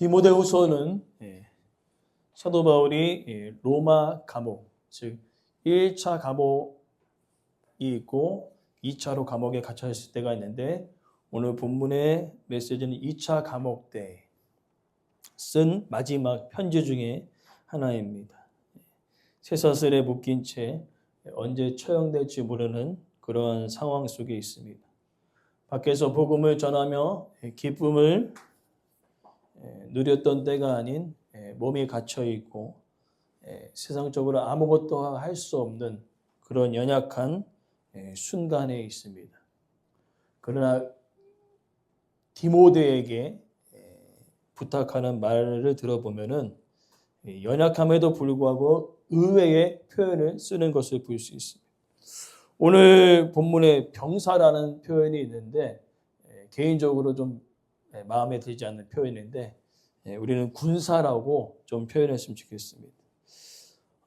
디모데후서는 사도 바울이 로마 감옥, 즉 1차 감옥이 있고 2차로 감옥에 갇혀 있을 때가 있는데 오늘 본문의 메시지는 2차 감옥 때 쓴 마지막 편지 중에 하나입니다. 쇠사슬에 묶인 채 언제 처형될지 모르는 그런 상황 속에 있습니다. 밖에서 복음을 전하며 기쁨을 누렸던 때가 아닌 몸이 갇혀 있고 세상적으로 아무것도 할 수 없는 그런 연약한 순간에 있습니다. 그러나 디모데에게 부탁하는 말을 들어보면은 연약함에도 불구하고 의외의 표현을 쓰는 것을 볼 수 있습니다. 오늘 본문에 병사라는 표현이 있는데 개인적으로 좀 마음에 들지 않는 표현인데 우리는 군사라고 좀 표현했으면 좋겠습니다.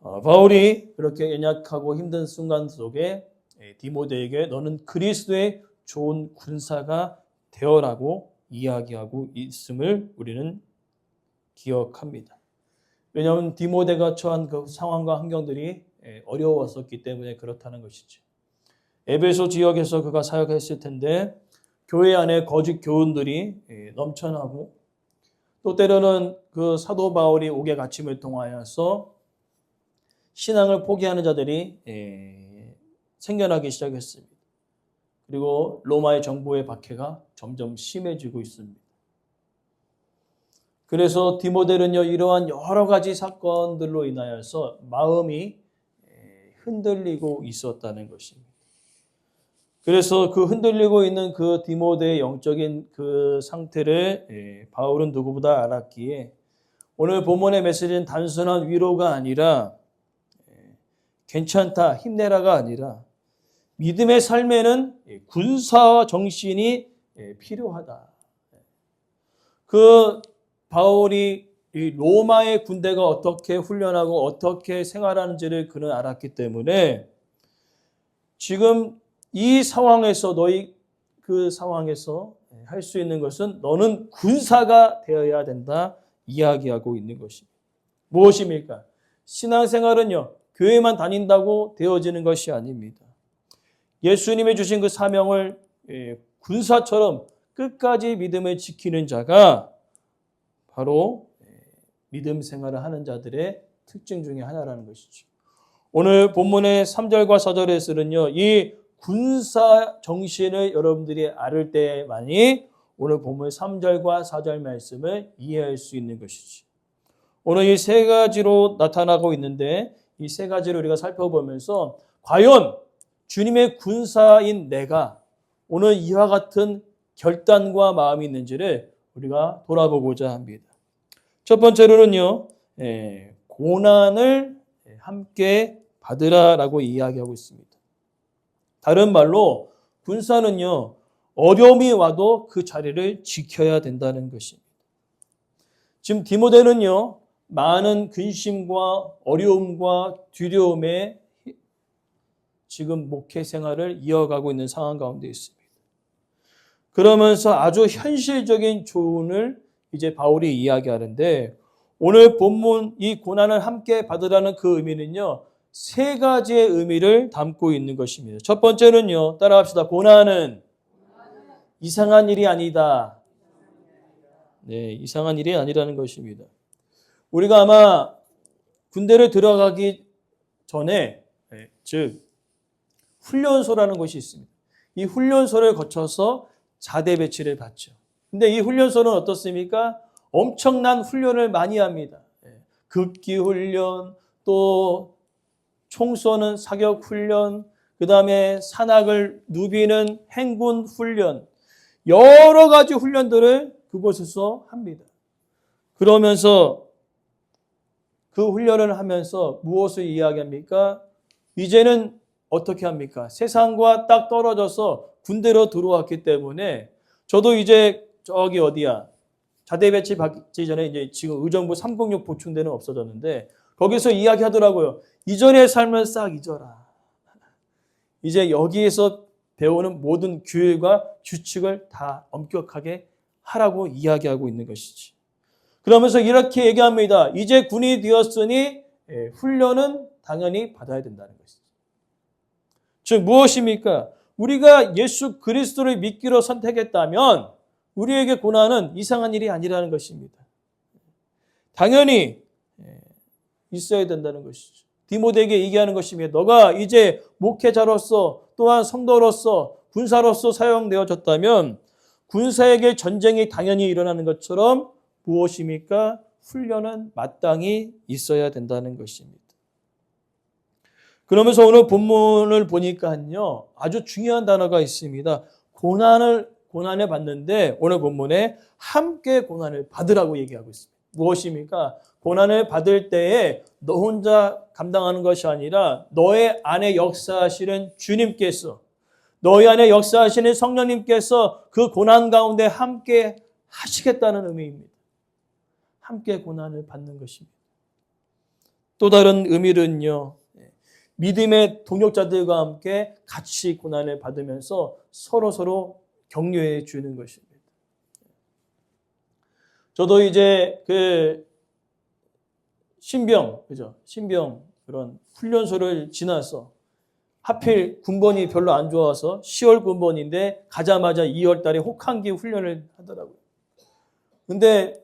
바울이 그렇게 연약하고 힘든 순간 속에 디모데에게 너는 그리스도의 좋은 군사가 되어라고 이야기하고 있음을 우리는 기억합니다. 왜냐하면 디모데가 처한 그 상황과 환경들이 어려웠었기 때문에 그렇다는 것이죠. 에베소 지역에서 그가 사역했을 텐데 교회 안에 거짓 교훈들이 넘쳐나고 또 때로는 그 사도 바울이 옥에 갇힘을 통하여서 신앙을 포기하는 자들이 생겨나기 시작했습니다. 그리고 로마의 정부의 박해가 점점 심해지고 있습니다. 그래서 디모데는요, 이러한 여러 가지 사건들로 인하여서 마음이 흔들리고 있었다는 것입니다. 그래서 그 흔들리고 있는 그 디모데의 영적인 그 상태를 바울은 누구보다 알았기에 오늘 본문의 메시지는 단순한 위로가 아니라 괜찮다, 힘내라가 아니라 믿음의 삶에는 군사 정신이 필요하다. 그 바울이 이 로마의 군대가 어떻게 훈련하고 어떻게 생활하는지를 그는 알았기 때문에 지금 이 상황에서 너희 그 상황에서 할 수 있는 것은 너는 군사가 되어야 된다 이야기하고 있는 것입니다. 무엇입니까? 신앙생활은요, 교회만 다닌다고 되어지는 것이 아닙니다. 예수님이 주신 그 사명을 군사처럼 끝까지 믿음을 지키는 자가 바로 믿음 생활을 하는 자들의 특징 중에 하나라는 것이죠. 오늘 본문의 3절과 4절에서는요, 이 군사 정신을 여러분들이 알을 때만이 오늘 본문 3절과 4절 말씀을 이해할 수 있는 것이죠. 오늘 이 세 가지로 나타나고 있는데 이 세 가지를 우리가 살펴보면서 과연 주님의 군사인 내가 오늘 이와 같은 결단과 마음이 있는지를 우리가 돌아보고자 합니다. 첫 번째로는요, 고난을 함께 받으라라고 이야기하고 있습니다. 다른 말로 군사는요, 어려움이 와도 그 자리를 지켜야 된다는 것입니다. 지금 디모데는요, 많은 근심과 어려움과 두려움에 지금 목회 생활을 이어가고 있는 상황 가운데 있습니다. 그러면서 아주 현실적인 조언을 이제 바울이 이야기하는데 오늘 본문 이 고난을 함께 받으라는 그 의미는요, 세 가지의 의미를 담고 있는 것입니다. 첫 번째는요, 따라합시다. 고난은 이상한 일이 아니다. 네, 이상한 일이 아니라는 것입니다. 우리가 아마 군대를 들어가기 전에, 즉 훈련소라는 곳이 있습니다. 이 훈련소를 거쳐서 자대 배치를 받죠. 근데 이 훈련소는 어떻습니까? 엄청난 훈련을 많이 합니다. 극기 훈련, 또 총 쏘는 사격 훈련, 그 다음에 산악을 누비는 행군 훈련, 여러 가지 훈련들을 그곳에서 합니다. 그러면서 그 훈련을 하면서 무엇을 이야기합니까? 이제는 어떻게 합니까? 세상과 딱 떨어져서 군대로 들어왔기 때문에 저도 이제 저기 어디야? 자대 배치 받기 전에 이제 지금 의정부 306 보충대는 없어졌는데 거기서 이야기하더라고요. 이전의 삶을 싹 잊어라. 이제 여기에서 배우는 모든 규율과 규칙을 다 엄격하게 하라고 이야기하고 있는 것이지. 그러면서 이렇게 얘기합니다. 이제 군이 되었으니 훈련은 당연히 받아야 된다는 것이죠. 즉 무엇입니까? 우리가 예수 그리스도를 믿기로 선택했다면 우리에게 고난은 이상한 일이 아니라는 것입니다. 당연히 있어야 된다는 것이죠. 디모데에게 얘기하는 것입니다. 너가 이제 목회자로서 또한 성도로서 군사로서 사용되어졌다면 군사에게 전쟁이 당연히 일어나는 것처럼 무엇입니까? 훈련은 마땅히 있어야 된다는 것입니다. 그러면서 오늘 본문을 보니까요, 아주 중요한 단어가 있습니다. 고난을 받는데 오늘 본문에 함께 고난을 받으라고 얘기하고 있습니다. 무엇입니까? 고난을 받을 때에 너 혼자 감당하는 것이 아니라 너의 안에 역사하시는 주님께서, 너희 안에 역사하시는 성령님께서 그 고난 가운데 함께 하시겠다는 의미입니다. 함께 고난을 받는 것입니다. 또 다른 의미는요, 믿음의 동역자들과 함께 같이 고난을 받으면서 서로 격려해 주는 것입니다. 저도 이제 신병 그런 훈련소를 지나서 하필 군번이 별로 안 좋아서 10월 군번인데 가자마자 2월 달에 혹한기 훈련을 하더라고요. 근데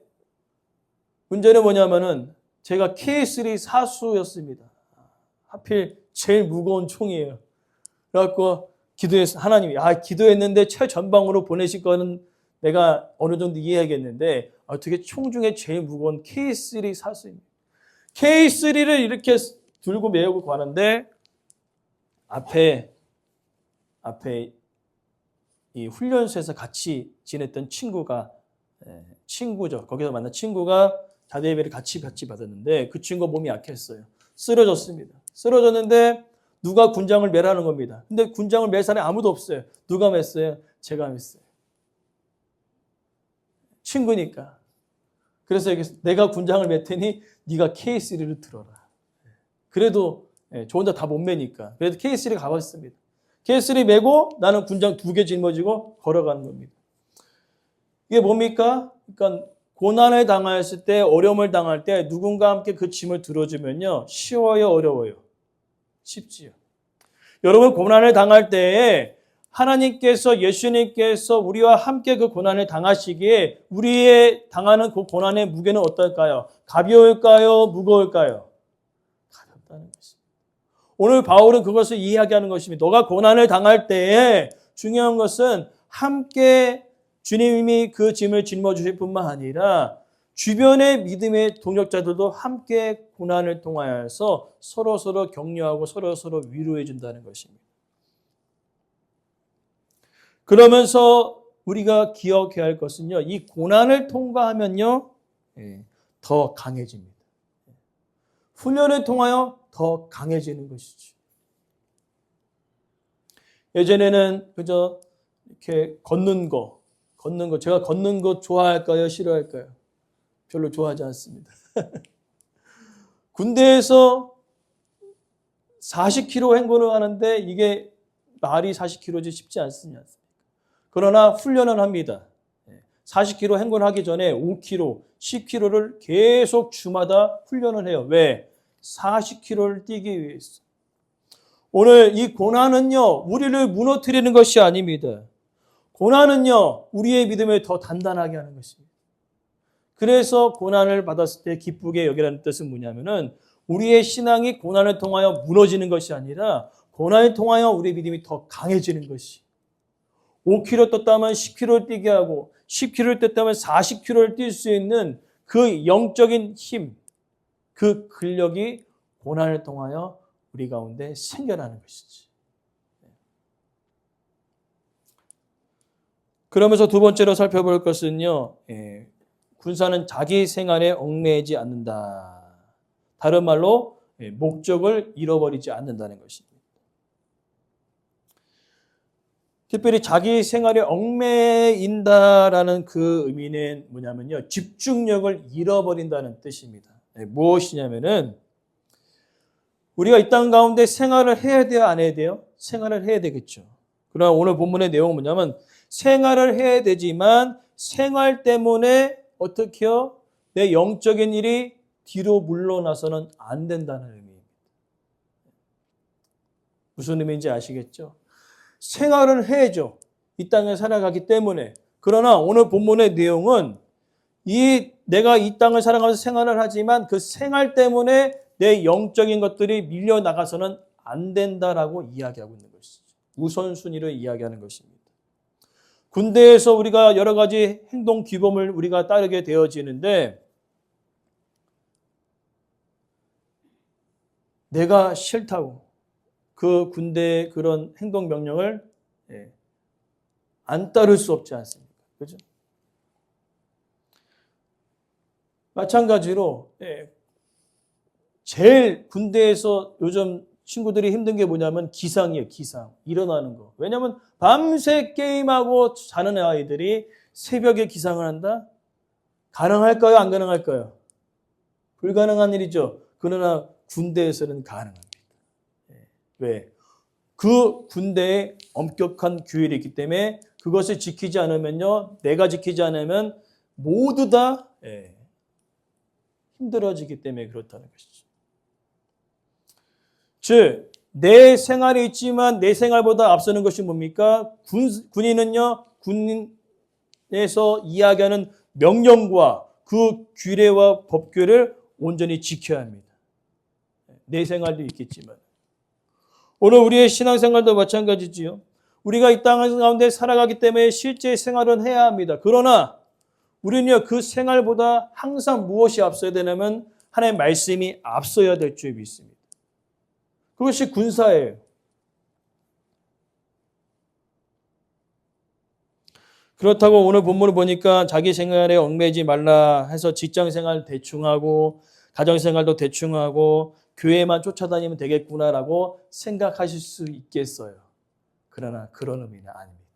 문제는 뭐냐면은 제가 K3 사수였습니다. 하필 제일 무거운 총이에요. 그래갖고 하나님이 기도했는데 최전방으로 보내실 거는 내가 어느 정도 이해하겠는데 어떻게 총 중에 제일 무거운 K3 사수입니다. K3를 이렇게 들고 메고 가는데 앞에 이 훈련소에서 같이 지냈던 친구죠. 거기서 만난 친구가 자대 예배를 같이 받았는데 그 친구가 몸이 약했어요. 쓰러졌습니다. 쓰러졌는데 누가 군장을 매라는 겁니다. 근데 군장을 맬 사람이 아무도 없어요. 누가 맸어요? 제가 맸어요. 친구니까. 그래서 내가 군장을 맬 테니 네가 K3를 들어라. 그래도 저 혼자 다 못 매니까. 그래도 K3 가봤습니다. K3 메고 나는 군장 2개 짊어지고 걸어가는 겁니다. 이게 뭡니까? 그러니까 고난을 당했을 때, 어려움을 당할 때 누군가 함께 그 짐을 들어주면요. 쉬워요, 어려워요? 쉽지요. 여러분 고난을 당할 때에 하나님께서, 예수님께서 우리와 함께 그 고난을 당하시기에 우리의 당하는 그 고난의 무게는 어떨까요? 가벼울까요? 무거울까요? 가볍다는 것입니다. 오늘 바울은 그것을 이야기하는 것입니다. 너가 고난을 당할 때에 중요한 것은 함께 주님이 그 짐을 짊어주실 뿐만 아니라 주변의 믿음의 동역자들도 함께 고난을 통하여서 서로 격려하고 서로 위로해 준다는 것입니다. 그러면서 우리가 기억해야 할 것은요, 이 고난을 통과하면요, 더 강해집니다. 훈련을 통하여 더 강해지는 것이죠. 예전에는 그저 이렇게 걷는 거, 제가 걷는 거 좋아할까요? 싫어할까요? 별로 좋아하지 않습니다. 군대에서 40km 행군을 하는데 이게 말이 40km지 쉽지 않습니다. 그러나 훈련을 합니다. 40km 행군하기 전에 5km, 10km를 계속 주마다 훈련을 해요. 왜? 40km를 뛰기 위해서. 오늘 이 고난은요, 우리를 무너뜨리는 것이 아닙니다. 고난은요, 우리의 믿음을 더 단단하게 하는 것입니다. 그래서 고난을 받았을 때 기쁘게 여기라는 뜻은 뭐냐면은 우리의 신앙이 고난을 통하여 무너지는 것이 아니라 고난을 통하여 우리의 믿음이 더 강해지는 것이. 5km 떴다면 10km 뛰게 하고 10km를 떴다면 40km를 뛸 수 있는 그 영적인 힘, 그 근력이 고난을 통하여 우리 가운데 생겨나는 것이지. 그러면서 두 번째로 살펴볼 것은요, 군사는 자기 생활에 얽매이지 않는다. 다른 말로 목적을 잃어버리지 않는다는 것입니다. 특별히 자기 생활에 얽매인다라는 그 의미는 뭐냐면요, 집중력을 잃어버린다는 뜻입니다. 무엇이냐면은 우리가 이 땅 가운데 생활을 해야 돼요, 안 해야 돼요? 생활을 해야 되겠죠. 그러나 오늘 본문의 내용은 뭐냐면 생활을 해야 되지만 생활 때문에 어떻게요? 내 영적인 일이 뒤로 물러나서는 안 된다는 의미입니다. 무슨 의미인지 아시겠죠? 생활을 해야죠. 이 땅에 살아가기 때문에. 그러나 오늘 본문의 내용은 내가 이 땅을 살아가면서 생활을 하지만 그 생활 때문에 내 영적인 것들이 밀려나가서는 안 된다라고 이야기하고 있는 것이죠. 우선순위를 이야기하는 것입니다. 군대에서 우리가 여러 가지 행동 규범을 우리가 따르게 되어지는데 내가 싫다고 그 군대의 그런 행동 명령을 안 따를 수 없지 않습니까? 그죠? 마찬가지로 제일 군대에서 요즘 친구들이 힘든 게 뭐냐면 기상이에요. 기상. 일어나는 거. 왜냐하면 밤새 게임하고 자는 아이들이 새벽에 기상을 한다? 가능할까요? 안 가능할까요? 불가능한 일이죠. 그러나 군대에서는 가능합니다. 왜? 그 군대에 엄격한 규율이 있기 때문에 그것을 지키지 않으면요. 내가 지키지 않으면 모두 다 힘들어지기 때문에 그렇다는 것이죠. 즉, 내 생활이 있지만 내 생활보다 앞서는 것이 뭡니까? 군인은요, 군에서 이야기하는 명령과 그 규례와 법규를 온전히 지켜야 합니다. 내 생활도 있겠지만. 오늘 우리의 신앙생활도 마찬가지지요. 우리가 이 땅 가운데 살아가기 때문에 실제 생활은 해야 합니다. 그러나 우리는요, 그 생활보다 항상 무엇이 앞서야 되냐면 하나님의 말씀이 앞서야 될 줄 믿습니다. 그것이 군사예요. 그렇다고 오늘 본문을 보니까 자기 생활에 얽매이지 말라 해서 직장 생활 대충 하고 가정 생활도 대충 하고 교회만 쫓아다니면 되겠구나라고 생각하실 수 있겠어요. 그러나 그런 의미는 아닙니다.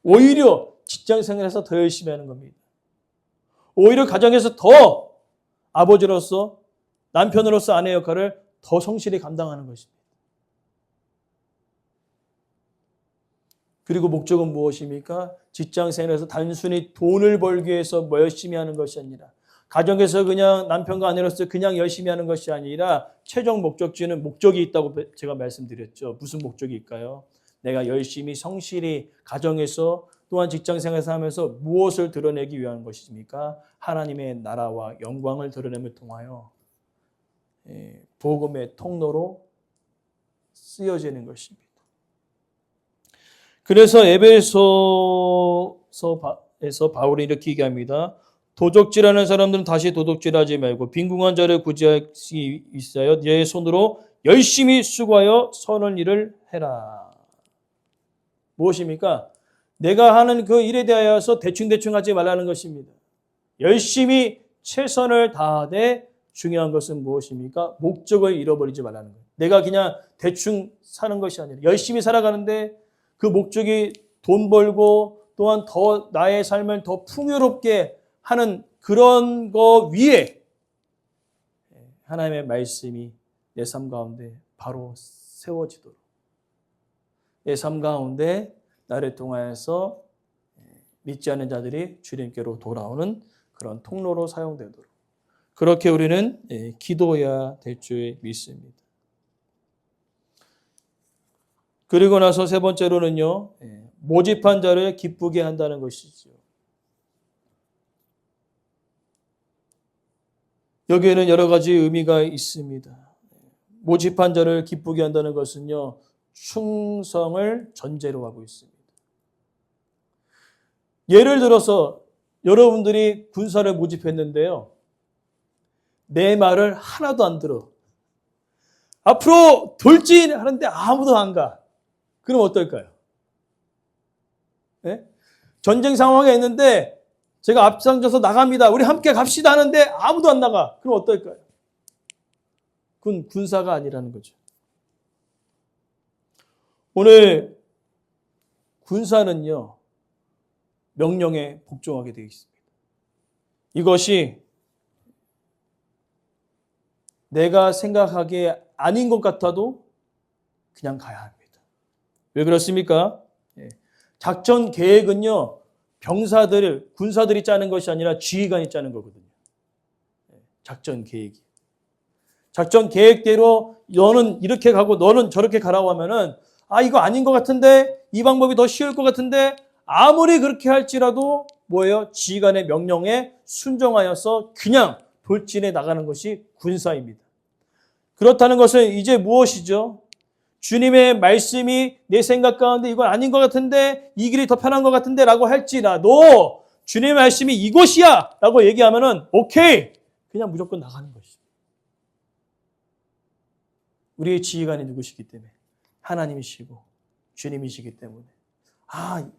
오히려 직장 생활에서 더 열심히 하는 겁니다. 오히려 가정에서 더 아버지로서 남편으로서 아내 역할을 더 성실히 감당하는 것입니다. 그리고 목적은 무엇입니까? 직장 생활에서 단순히 돈을 벌기 위해서 열심히 하는 것이 아니라 가정에서 그냥 남편과 아내로서 그냥 열심히 하는 것이 아니라 최종 목적지는 목적이 있다고 제가 말씀드렸죠. 무슨 목적일까요? 내가 열심히 성실히 가정에서 또한 직장 생활에서 하면서 무엇을 드러내기 위한 것입니까? 하나님의 나라와 영광을 드러냄을 통하여 복음의 통로로 쓰여지는 것입니다. 그래서 에베소에서 바울이 이렇게 얘기합니다. 도적질하는 사람들은 다시 도둑질하지 말고 빈궁한 자를 구제할 수 있어요. 내 손으로 열심히 수고하여 선한 일을 해라. 무엇입니까? 내가 하는 그 일에 대하여서 대충대충 하지 말라는 것입니다. 열심히 최선을 다하되 중요한 것은 무엇입니까? 목적을 잃어버리지 말라는 거예요. 내가 그냥 대충 사는 것이 아니라 열심히 살아가는데 그 목적이 돈 벌고 또한 더 나의 삶을 더 풍요롭게 하는 그런 거 위에 하나님의 말씀이 내 삶 가운데 바로 세워지도록 내 삶 가운데 나를 통하여서 믿지 않는 자들이 주님께로 돌아오는 그런 통로로 사용되도록 그렇게 우리는 기도해야 될 줄 믿습니다. 그리고 나서 세 번째로는요, 모집한 자를 기쁘게 한다는 것이죠. 여기에는 여러 가지 의미가 있습니다. 모집한 자를 기쁘게 한다는 것은요, 충성을 전제로 하고 있습니다. 예를 들어서 여러분들이 군사를 모집했는데요, 내 말을 하나도 안 들어. 앞으로 돌진하는데 아무도 안 가. 그럼 어떨까요? 네? 전쟁 상황에 있는데 제가 앞장서서 나갑니다. 우리 함께 갑시다 하는데 아무도 안 나가. 그럼 어떨까요? 그건 군사가 아니라는 거죠. 오늘 군사는요, 명령에 복종하게 되어 있습니다. 이것이 내가 생각하기에 아닌 것 같아도 그냥 가야 합니다. 왜 그렇습니까? 작전 계획은요, 군사들이 짜는 것이 아니라 지휘관이 짜는 거거든요. 작전 계획이. 작전 계획대로 너는 이렇게 가고 너는 저렇게 가라고 하면은 이거 아닌 것 같은데 이 방법이 더 쉬울 것 같은데 아무리 그렇게 할지라도 뭐예요? 지휘관의 명령에 순종하여서 그냥 돌진해 나가는 것이 군사입니다. 그렇다는 것은 이제 무엇이죠? 주님의 말씀이 내 생각 가운데 이건 아닌 것 같은데 이 길이 더 편한 것 같은데 라고 할지라도 주님의 말씀이 이곳이야 라고 얘기하면은 오케이! 그냥 무조건 나가는 것이죠. 우리의 지휘관이 누구시기 때문에 하나님이시고 주님이시기 때문에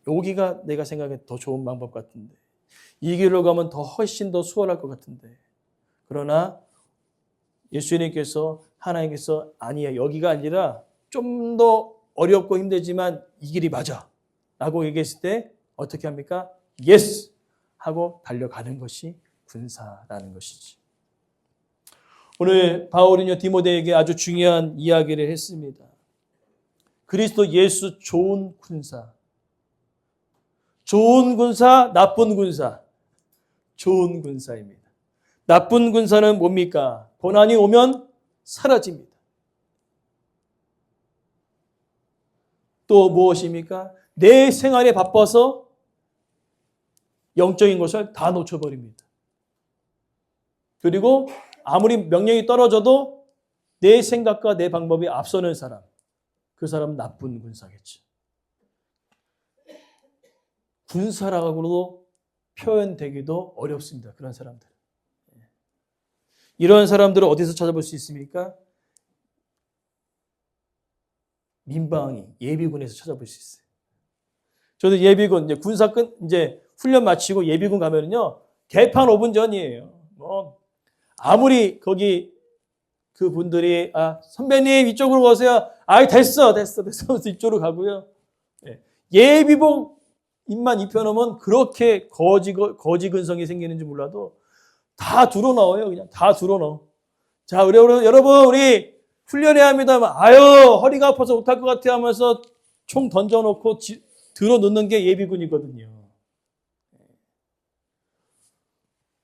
여기가 내가 생각해 더 좋은 방법 같은데 이 길로 가면 더 훨씬 더 수월할 것 같은데 그러나 예수님께서 하나님께서 아니야 여기가 아니라 좀 더 어렵고 힘들지만 이 길이 맞아 라고 얘기했을 때 어떻게 합니까? 예스! 하고 달려가는 것이 군사라는 것이지. 오늘 바울은요 디모데에게 아주 중요한 이야기를 했습니다. 그리스도 예수 좋은 군사. 좋은 군사, 나쁜 군사. 좋은 군사입니다. 나쁜 군사는 뭡니까? 고난이 오면 사라집니다. 또 무엇입니까? 내 생활에 바빠서 영적인 것을 다 놓쳐버립니다. 그리고 아무리 명령이 떨어져도 내 생각과 내 방법이 앞서는 사람, 그 사람은 나쁜 군사겠죠. 군사라고도 표현되기도 어렵습니다. 그런 사람들. 이런 사람들을 어디서 찾아볼 수 있습니까? 민방위, 예비군에서 찾아볼 수 있어요. 저도 예비군, 군사 훈련 마치고 예비군 가면은요, 개판 5분 전이에요. 아무리 거기 그 분들이, 선배님 이쪽으로 오세요. 됐어. 하면서 이쪽으로 가고요. 예비복 입만 입혀놓으면 그렇게 거지 근성이 생기는지 몰라도 다 들어 넣어요. 그냥 다 들어 넣어. 자, 여러분, 우리 훈련해야 합니다. 허리가 아파서 못할 것 같아 하면서 총 던져놓고 들어 놓는 게 예비군이거든요.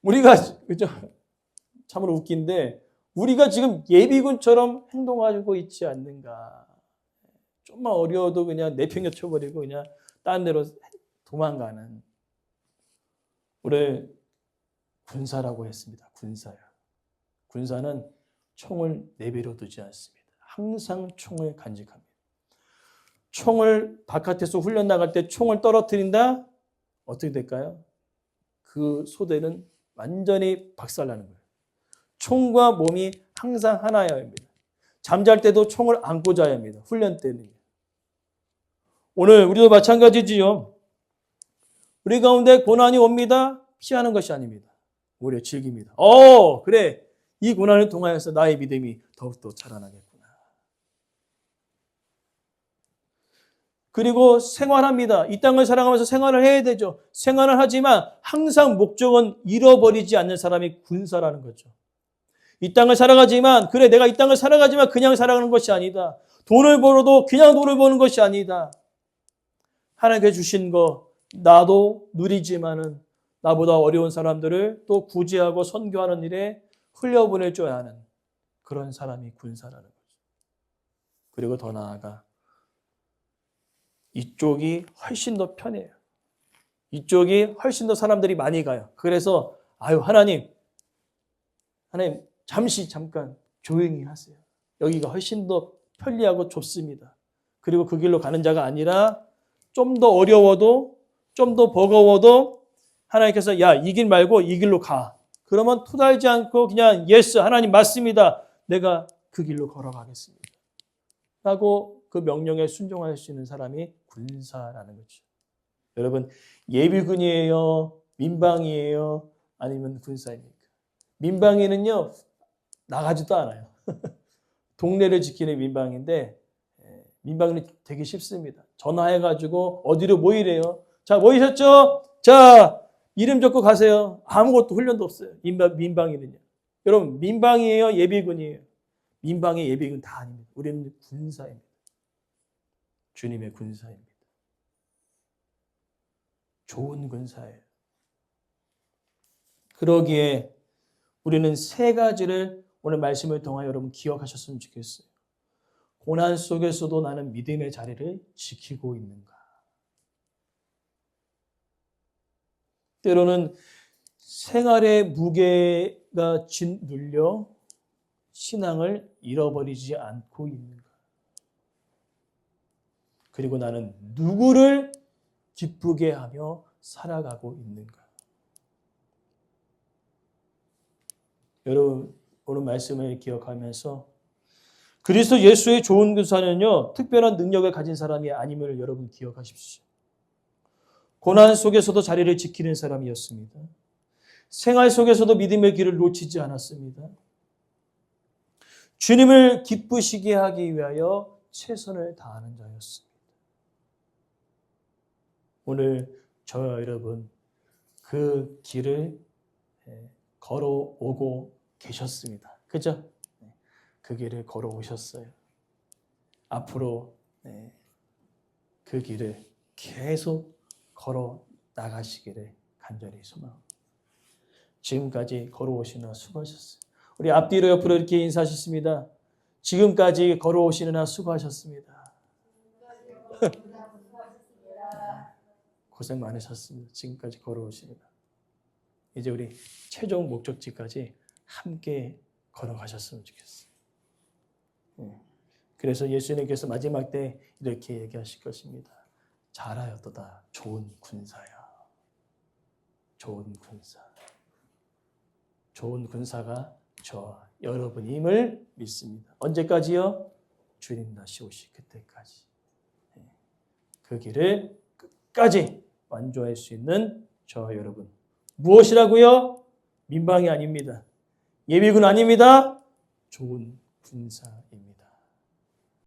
우리가, 그죠? 참으로 웃긴데, 우리가 지금 예비군처럼 행동하고 있지 않는가. 좀만 어려워도 그냥 내팽겨쳐버리고 그냥 딴 데로 도망가는. 우리 군사라고 했습니다. 군사요. 군사는 총을 내버려 두지 않습니다. 항상 총을 간직합니다. 총을 바깥에서 훈련 나갈 때 총을 떨어뜨린다? 어떻게 될까요? 그 소대는 완전히 박살나는 거예요. 총과 몸이 항상 하나여야 합니다. 잠잘 때도 총을 안고 자야 합니다. 훈련 때는. 오늘 우리도 마찬가지지요. 우리 가운데 고난이 옵니다. 피하는 것이 아닙니다. 오히려 즐깁니다. 그래. 이 고난을 통하여서 나의 믿음이 더욱더 자라나겠구나. 그리고 생활합니다. 이 땅을 살아가면서 생활을 해야 되죠. 생활을 하지만 항상 목적은 잃어버리지 않는 사람이 군사라는 거죠. 이 땅을 살아가지만 내가 이 땅을 살아가지만 그냥 살아가는 것이 아니다. 돈을 벌어도 그냥 돈을 버는 것이 아니다. 하나님께 주신 거 나도 누리지만은 나보다 어려운 사람들을 또 구제하고 선교하는 일에 흘려보낼 줄 아는 그런 사람이 군사라는 거죠. 그리고 더 나아가 이쪽이 훨씬 더 편해요. 이쪽이 훨씬 더 사람들이 많이 가요. 그래서 하나님 잠깐 조용히 하세요. 여기가 훨씬 더 편리하고 좁습니다. 그리고 그 길로 가는 자가 아니라 좀 더 어려워도 좀 더 버거워도 하나님께서 이 길 말고 이 길로 가. 그러면 토달지 않고 그냥 예스 하나님 맞습니다. 내가 그 길로 걸어가겠습니다. 라고 그 명령에 순종할 수 있는 사람이 군사라는 거죠. 여러분 예비군이에요? 민방위예요? 아니면 군사입니까? 민방위는요 나가지도 않아요. 동네를 지키는 민방위인데 민방위는 되게 쉽습니다. 전화해가지고 어디로 모이래요? 자 모이셨죠? 자 이름 적고 가세요. 아무것도 훈련도 없어요. 민방위는요. 여러분 민방위예요? 예비군이에요? 민방위 예비군 다 아닙니다. 우리는 군사입니다. 주님의 군사입니다. 좋은 군사예요. 그러기에 우리는 세 가지를 오늘 말씀을 통하여 여러분 기억하셨으면 좋겠어요. 고난 속에서도 나는 믿음의 자리를 지키고 있는가? 때로는 생활의 무게가 짓눌려 신앙을 잃어버리지 않고 있는가? 그리고 나는 누구를 기쁘게 하며 살아가고 있는가? 여러분 오늘 말씀을 기억하면서 그리스도 예수의 좋은 군사는요 특별한 능력을 가진 사람이 아님을 여러분 기억하십시오. 고난 속에서도 자리를 지키는 사람이었습니다. 생활 속에서도 믿음의 길을 놓치지 않았습니다. 주님을 기쁘시게 하기 위하여 최선을 다하는 자였습니다. 오늘 저와 여러분 그 길을 걸어오고 계셨습니다. 그죠? 그 길을 걸어오셨어요. 앞으로 그 길을 계속 걸어 나가시기를 간절히 소망합니다. 지금까지 걸어오시느라 수고하셨어요. 우리 앞뒤로 옆으로 이렇게 인사하셨습니다. 지금까지 걸어오시느라 수고하셨습니다. 고생 많으셨습니다. 지금까지 걸어오시느라. 이제 우리 최종 목적지까지 함께 걸어가셨으면 좋겠어요. 그래서 예수님께서 마지막 때 이렇게 얘기하실 것입니다. 잘하였도다. 좋은 군사야. 좋은 군사. 좋은 군사가 저 여러분임을 믿습니다. 언제까지요? 주님 다시 오실 그때까지. 그 길을 끝까지 완주할 수 있는 저 여러분. 무엇이라고요? 민방위 아닙니다. 예비군 아닙니다. 좋은 군사입니다.